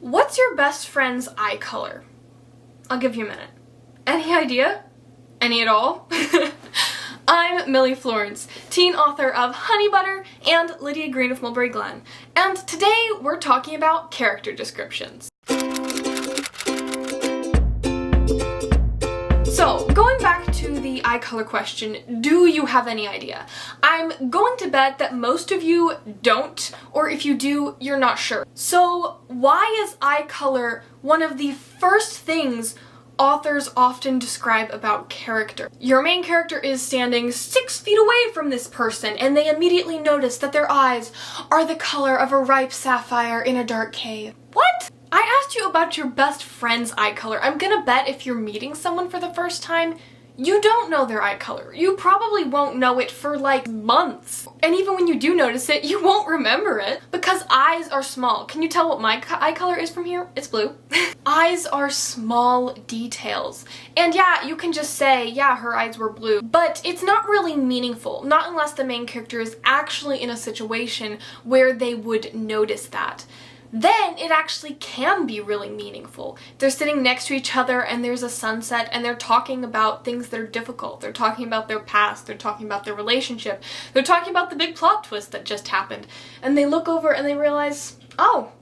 What's your best friend's eye color? I'll give you a minute. Any idea? Any at all? I'm Millie Florence, teen author of Honey Butter and Lydia Green of Mulberry Glen, and today we're talking about character descriptions. So, going back to the eye color question, do you have any idea? I'm going to bet that most of you don't, or if you do, you're not sure. So, why is eye color one of the first things authors often describe about character? Your main character is standing 6 feet away from this person, and they immediately notice that their eyes are the color of a ripe sapphire in a dark cave. What? I asked you about your best friend's eye color. I'm gonna bet if you're meeting someone for the first time, you don't know their eye color. You probably won't know it for like months. And even when you do notice it, you won't remember it because eyes are small. Can you tell what my eye color is from here? It's blue. Eyes are small details. And yeah, you can just say, yeah, her eyes were blue, but it's not really meaningful, not unless the main character is actually in a situation where they would notice that. Then it actually can be really meaningful. They're sitting next to each other and there's a sunset and they're talking about things that are difficult. They're talking about their past, they're talking about their relationship, they're talking about the big plot twist that just happened. And they look over and they realize, oh,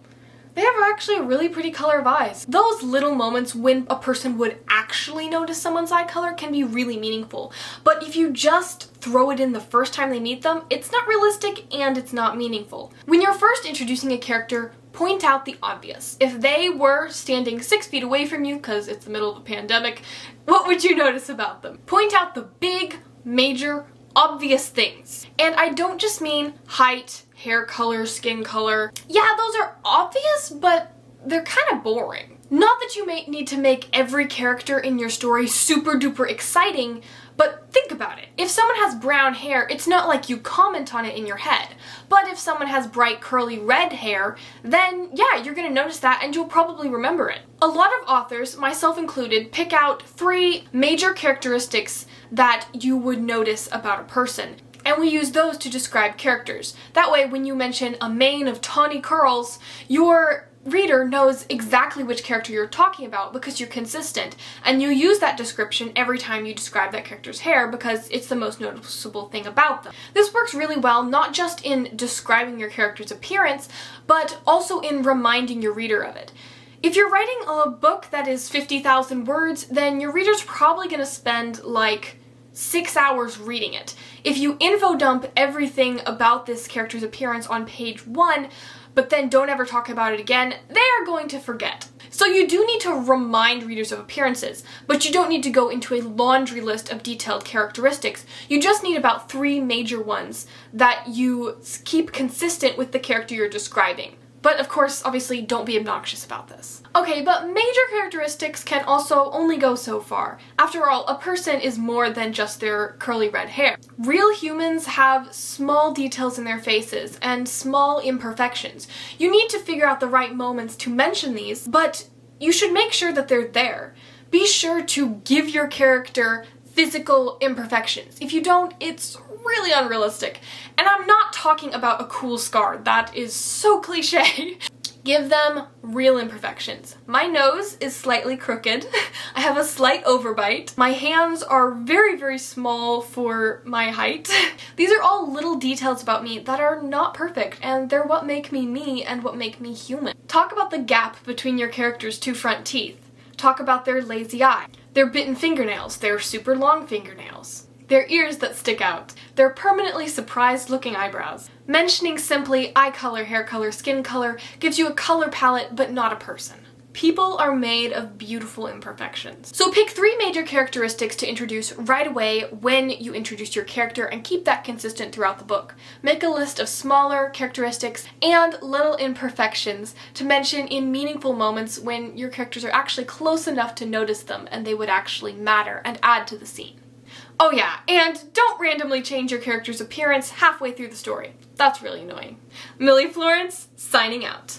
they have actually a really pretty color of eyes. Those little moments when a person would actually notice someone's eye color can be really meaningful. But if you just throw it in the first time they meet them, it's not realistic and it's not meaningful. When you're first introducing a character, point out the obvious. If they were standing 6 feet away from you because it's the middle of a pandemic, what would you notice about them? Point out the big, major, obvious things. And I don't just mean height, hair color, skin color. Yeah, those are obvious, but they're kind of boring. Not that you may need to make every character in your story super duper exciting, but think about it. If someone has brown hair, it's not like you comment on it in your head. But if someone has bright curly red hair, then yeah, you're gonna notice that and you'll probably remember it. A lot of authors, myself included, pick out 3 major characteristics that you would notice about a person. And we use those to describe characters. That way, when you mention a mane of tawny curls, your reader knows exactly which character you're talking about because you're consistent, and you use that description every time you describe that character's hair because it's the most noticeable thing about them. This works really well not just in describing your character's appearance, but also in reminding your reader of it. If you're writing a book that is 50,000 words, then your reader's probably going to spend like 6 hours reading it. If you info dump everything about this character's appearance on page 1, but then don't ever talk about it again, they are going to forget. So you do need to remind readers of appearances, but you don't need to go into a laundry list of detailed characteristics. You just need about 3 major ones that you keep consistent with the character you're describing. But of course, obviously, don't be obnoxious about this. Okay, but major characteristics can also only go so far. After all, a person is more than just their curly red hair. Real humans have small details in their faces and small imperfections. You need to figure out the right moments to mention these, but you should make sure that they're there. Be sure to give your character physical imperfections. If you don't, it's really unrealistic. And I'm not talking about a cool scar. That is so cliche. Give them real imperfections. My nose is slightly crooked. I have a slight overbite. My hands are very, very small for my height. These are all little details about me that are not perfect, and they're what make me me and what make me human. Talk about the gap between your character's 2 front teeth. Talk about their lazy eye, their bitten fingernails, their super long fingernails, their ears that stick out, their permanently surprised looking eyebrows. Mentioning simply eye color, hair color, skin color gives you a color palette but not a person. People are made of beautiful imperfections. So pick 3 major characteristics to introduce right away when you introduce your character and keep that consistent throughout the book. Make a list of smaller characteristics and little imperfections to mention in meaningful moments when your characters are actually close enough to notice them and they would actually matter and add to the scene. Oh yeah, and don't randomly change your character's appearance halfway through the story. That's really annoying. Millie Florence, signing out.